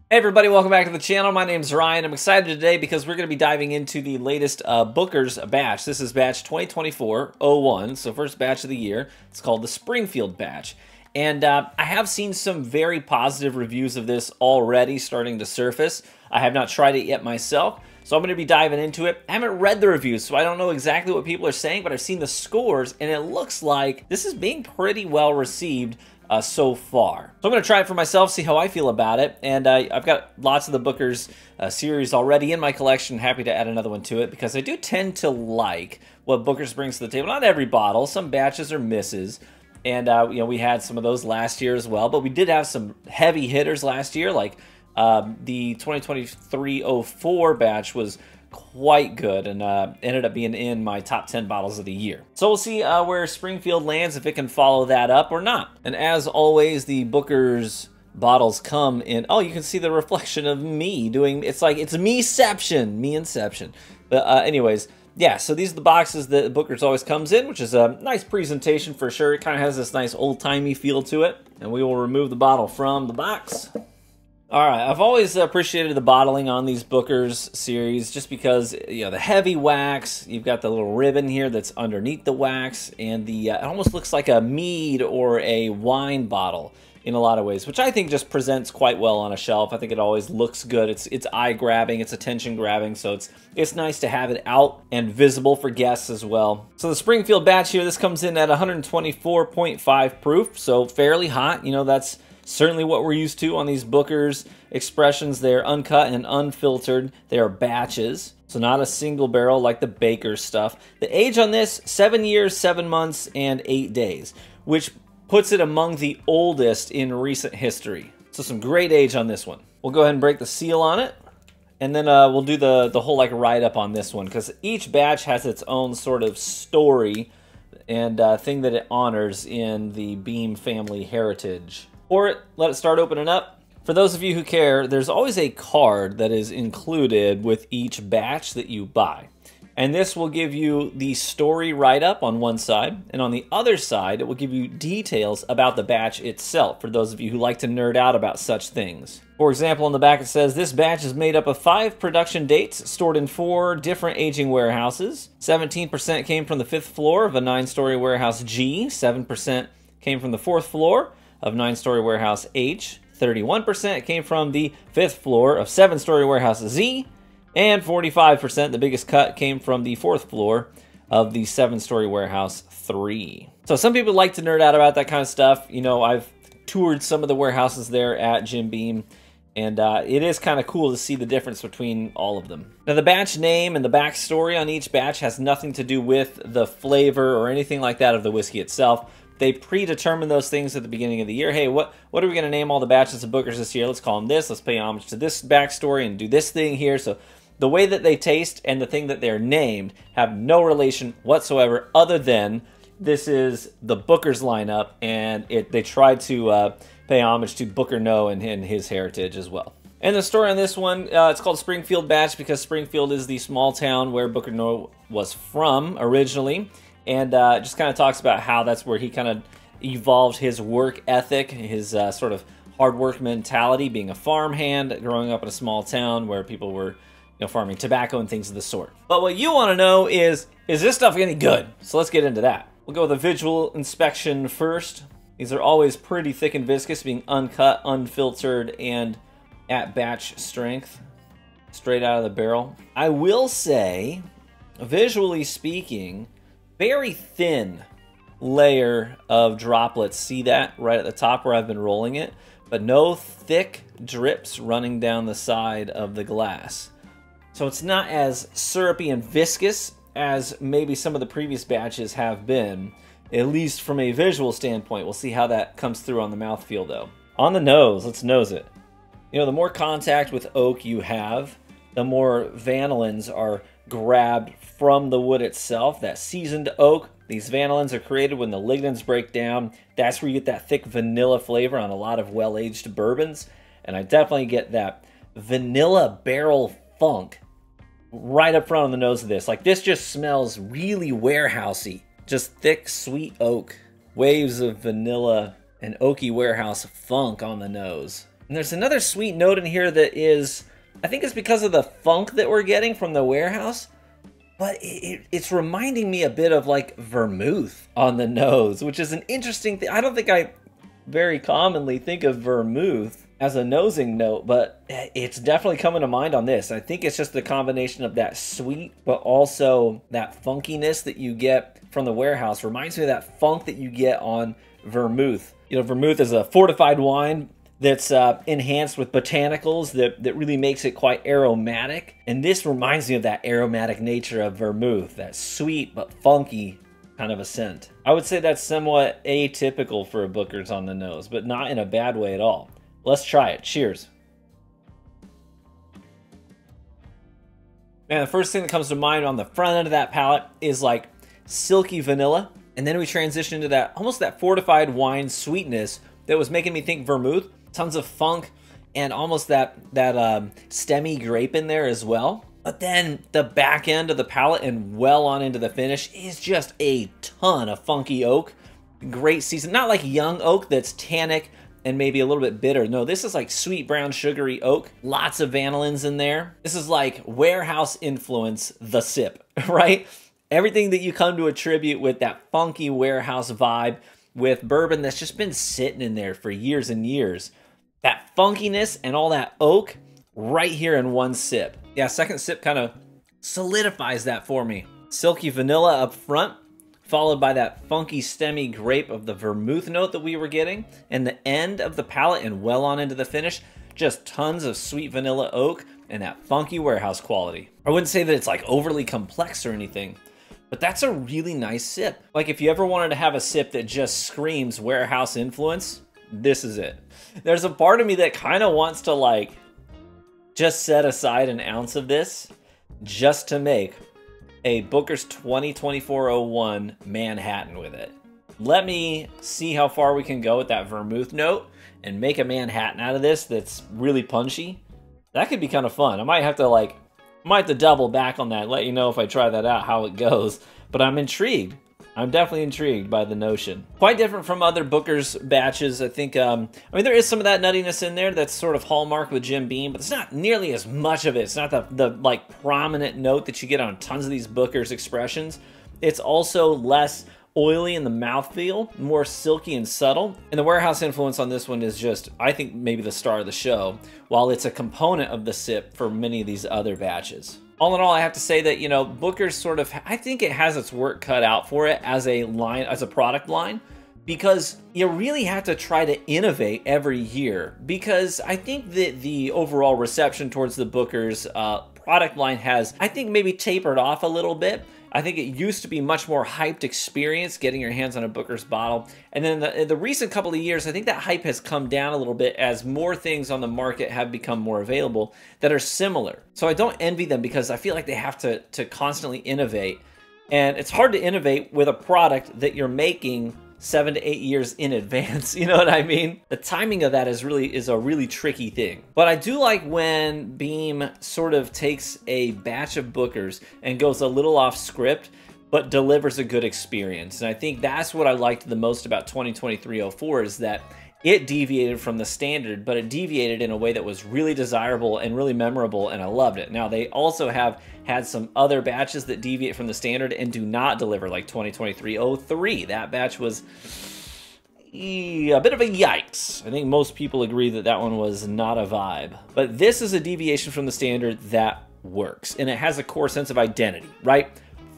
Hey everybody, welcome back to the channel. My name is Ryan. I'm excited today because we're going to be diving into the latest Booker's batch. This is batch 2024-01, so first batch of the year. It's called the Springfield Batch. And I have seen some very positive reviews of this already starting to surface. I have not tried it yet myself, so I'm going to be diving into it. I haven't read the reviews, so I don't know exactly what people are saying, but I've seen the scores, and it looks like this is being pretty well received so far. So I'm going to try it for myself, see how I feel about it, and I've got lots of the Booker's series already in my collection. Happy to add another one to it because I do tend to like what Booker's brings to the table. Not every bottle, some batches are misses, and you know, we had some of those last year as well, but we did have some heavy hitters last year, like the 2023-04 batch was quite good and ended up being in my top 10 bottles of the year. So we'll see where Springfield lands, if it can follow that up or not. And as always, the Booker's bottles come in, oh, you can see the reflection of me doing, it's like, it's me-inception. But anyways, yeah, so these are the boxes that Booker's always comes in, which is a nice presentation for sure. It kind of has this nice old-timey feel to it. And we will remove the bottle from the box. All right, I've always appreciated the bottling on these Booker's series just because, you know, the heavy wax, you've got the little ribbon here that's underneath the wax, and the it almost looks like a mead or a wine bottle in a lot of ways, which I think just presents quite well on a shelf. I think it always looks good. It's eye-grabbing, it's attention-grabbing, so it's nice to have it out and visible for guests as well. So the Springfield Batch here, this comes in at 124.5 proof, so fairly hot. You know, that's certainly what we're used to on these Booker's expressions. They're uncut and unfiltered. They are batches, so not a single barrel like the Baker stuff. The age on this, 7 years, 7 months, and 8 days, which puts it among the oldest in recent history. So some great age on this one. We'll go ahead and break the seal on it, and then we'll do the whole like write-up on this one, because each batch has its own sort of story and thing that it honors in the Beam family heritage. Pour it, let it start opening up. For those of you who care, there's always a card that is included with each batch that you buy. And this will give you the story write-up on one side, and on the other side, it will give you details about the batch itself, for those of you who like to nerd out about such things. For example, on the back it says, this batch is made up of 5 production dates stored in 4 different aging warehouses. 17% came from the 5th floor of a 9-story warehouse G, 7% came from the 4th floor of 9-story warehouse H, 31% came from the 5th floor of 7-story warehouse Z, and 45%, the biggest cut, came from the 4th floor of the 7-story warehouse 3. So some people like to nerd out about that kind of stuff. You know, I've toured some of the warehouses there at Jim Beam, and it is kind of cool to see the difference between all of them. Now, the batch name and the backstory on each batch has nothing to do with the flavor or anything like that of the whiskey itself. They predetermine those things at the beginning of the year. Hey, what are we going to name all the batches of Booker's this year? Let's call them this. Let's pay homage to this backstory and do this thing here. So the way that they taste and the thing that they're named have no relation whatsoever, other than this is the Booker's lineup, and they tried to pay homage to Booker Noe and his heritage as well. And the story on this one, it's called Springfield Batch because Springfield is the small town where Booker Noe was from originally. And just kind of talks about how that's where he kind of evolved his work ethic, his sort of hard work mentality, being a farmhand, growing up in a small town where people were, you know, farming tobacco and things of the sort. But what you want to know is this stuff any good? So let's get into that. We'll go with a visual inspection first. These are always pretty thick and viscous, being uncut, unfiltered, and at batch strength, straight out of the barrel. I will say, visually speaking, very thin layer of droplets. See that right at the top where I've been rolling it? But no thick drips running down the side of the glass. So it's not as syrupy and viscous as maybe some of the previous batches have been, at least from a visual standpoint. We'll see how that comes through on the mouthfeel though. On the nose, let's nose it. You know, the more contact with oak you have, the more vanillins are grabbed from the wood itself. That seasoned oak, these vanillins are created when the lignins break down. That's where you get that thick vanilla flavor on a lot of well-aged bourbons. And I definitely get that vanilla barrel funk right up front on the nose of this. Like, this just smells really warehousey. Just thick, sweet oak. Waves of vanilla and oaky warehouse funk on the nose. And there's another sweet note in here that is, I think it's because of the funk that we're getting from the warehouse, but it's reminding me a bit of like vermouth on the nose, which is an interesting thing. I don't think I very commonly think of vermouth as a nosing note, but it's definitely coming to mind on this. I think it's just the combination of that sweet, but also that funkiness that you get from the warehouse. Reminds me of that funk that you get on vermouth. You know, vermouth is a fortified wine that's enhanced with botanicals that really makes it quite aromatic. And this reminds me of that aromatic nature of vermouth, that sweet but funky kind of a scent. I would say that's somewhat atypical for a Booker's on the nose, but not in a bad way at all. Let's try it. Cheers. Man, the first thing that comes to mind on the front end of that palate is like silky vanilla. And then we transition into that almost that fortified wine sweetness that was making me think vermouth. Tons of funk and almost that stemmy grape in there as well. But then the back end of the palate and well on into the finish is just a ton of funky oak. Great season. Not like young oak that's tannic and maybe a little bit bitter. No, this is like sweet brown sugary oak. Lots of vanillins in there. This is like warehouse influence, the sip, right? Everything that you come to attribute with that funky warehouse vibe with bourbon that's just been sitting in there for years and years. That funkiness and all that oak right here in one sip. Yeah, second sip kind of solidifies that for me. Silky vanilla up front, followed by that funky stemmy grape of the vermouth note that we were getting, and the end of the palate and well on into the finish, just tons of sweet vanilla oak and that funky warehouse quality. I wouldn't say that it's like overly complex or anything, but that's a really nice sip. Like if you ever wanted to have a sip that just screams warehouse influence, this is it. There's a part of me that kind of wants to like just set aside an ounce of this just to make a Booker's 2024-01 Manhattan with it. Let me see how far we can go with that vermouth note and make a Manhattan out of this that's really punchy. That could be kind of fun. I might have to double back on that, let you know if I try that out, how it goes. But I'm intrigued. I'm definitely intrigued by the notion. Quite different from other Booker's batches. I think, I mean, there is some of that nuttiness in there that's sort of hallmark with Jim Beam, but it's not nearly as much of it. It's not the like prominent note that you get on tons of these Booker's expressions. It's also less oily in the mouthfeel, more silky and subtle. And the warehouse influence on this one is just, I think, maybe the star of the show, while it's a component of the sip for many of these other batches. All in all, I have to say that, you know, Booker's sort of, I think it has its work cut out for it as a line, as a product line, because you really have to try to innovate every year. Because I think that the overall reception towards the Booker's product line has, I think, maybe tapered off a little bit. I think it used to be much more hyped experience getting your hands on a Booker's bottle. And then in the recent couple of years, I think that hype has come down a little bit as more things on the market have become more available that are similar. So I don't envy them because I feel like they have to constantly innovate. And it's hard to innovate with a product that you're making 7 to 8 years in advance, you know what I mean? The timing of that is a really tricky thing. But I do like when Beam sort of takes a batch of Bookers and goes a little off script, but delivers a good experience. And I think that's what I liked the most about 2023-04 is that it deviated from the standard, but it deviated in a way that was really desirable and really memorable, and I loved it. Now, they also have had some other batches that deviate from the standard and do not deliver, like 2023-03. That batch was a bit of a yikes. I think most people agree that that one was not a vibe. But this is a deviation from the standard that works, and it has a core sense of identity, right?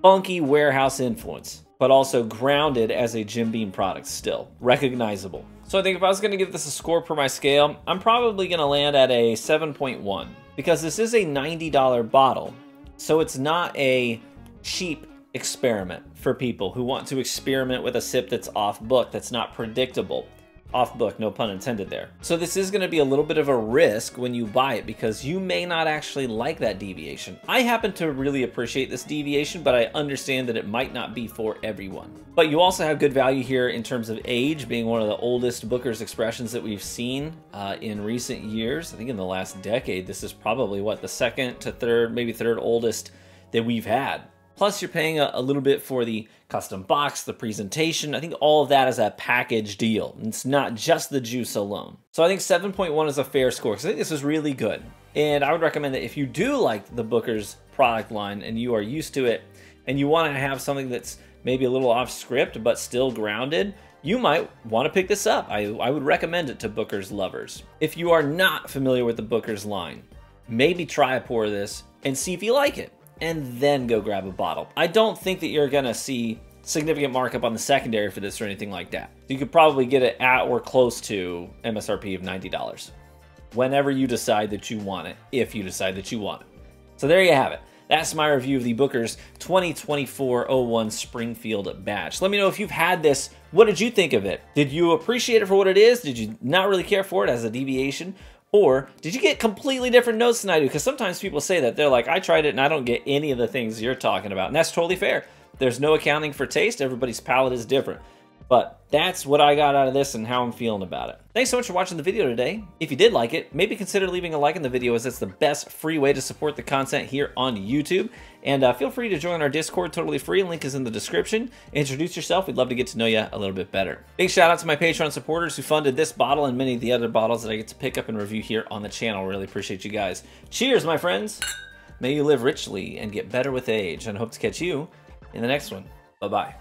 Funky warehouse influence, but also grounded as a Jim Beam product still. Recognizable. So I think if I was going to give this a score per my scale, I'm probably going to land at a 7.1 because this is a $90 bottle. So it's not a cheap experiment for people who want to experiment with a sip that's off book, that's not predictable. Off book, no pun intended there. So this is going to be a little bit of a risk when you buy it because you may not actually like that deviation. I happen to really appreciate this deviation, but I understand that it might not be for everyone. But you also have good value here in terms of age, being one of the oldest Booker's expressions that we've seen in recent years. I think in the last decade, this is probably, what, the second to third, maybe third oldest that we've had. Plus, you're paying a little bit for the custom box, the presentation. I think all of that is a package deal. It's not just the juice alone. So I think 7.1 is a fair score, because I think this is really good. And I would recommend that if you do like the Booker's product line and you are used to it, and you want to have something that's maybe a little off script but still grounded, you might want to pick this up. I would recommend it to Booker's lovers. If you are not familiar with the Booker's line, maybe try a pour of this and see if you like it, and then go grab a bottle. I don't think that you're gonna see significant markup on the secondary for this or anything like that. You could probably get it at or close to MSRP of $90 whenever you decide that you want it, if you decide that you want it. So there you have it. That's my review of the Booker's 2024-01 Springfield Batch. Let me know if you've had this. What did you think of it? Did you appreciate it for what it is? Did you not really care for it as a deviation? Or did you get completely different notes than I do? Because sometimes people say that. They're like, I tried it and I don't get any of the things you're talking about. And that's totally fair. There's no accounting for taste. Everybody's palate is different. But that's what I got out of this and how I'm feeling about it. Thanks so much for watching the video today. If you did like it, maybe consider leaving a like in the video, as it's the best free way to support the content here on YouTube. And feel free to join our Discord, totally free. Link is in the description. Introduce yourself. We'd love to get to know you a little bit better. Big shout out to my Patreon supporters who funded this bottle and many of the other bottles that I get to pick up and review here on the channel. Really appreciate you guys. Cheers, my friends. May you live richly and get better with age, and hope to catch you in the next one. Bye-bye.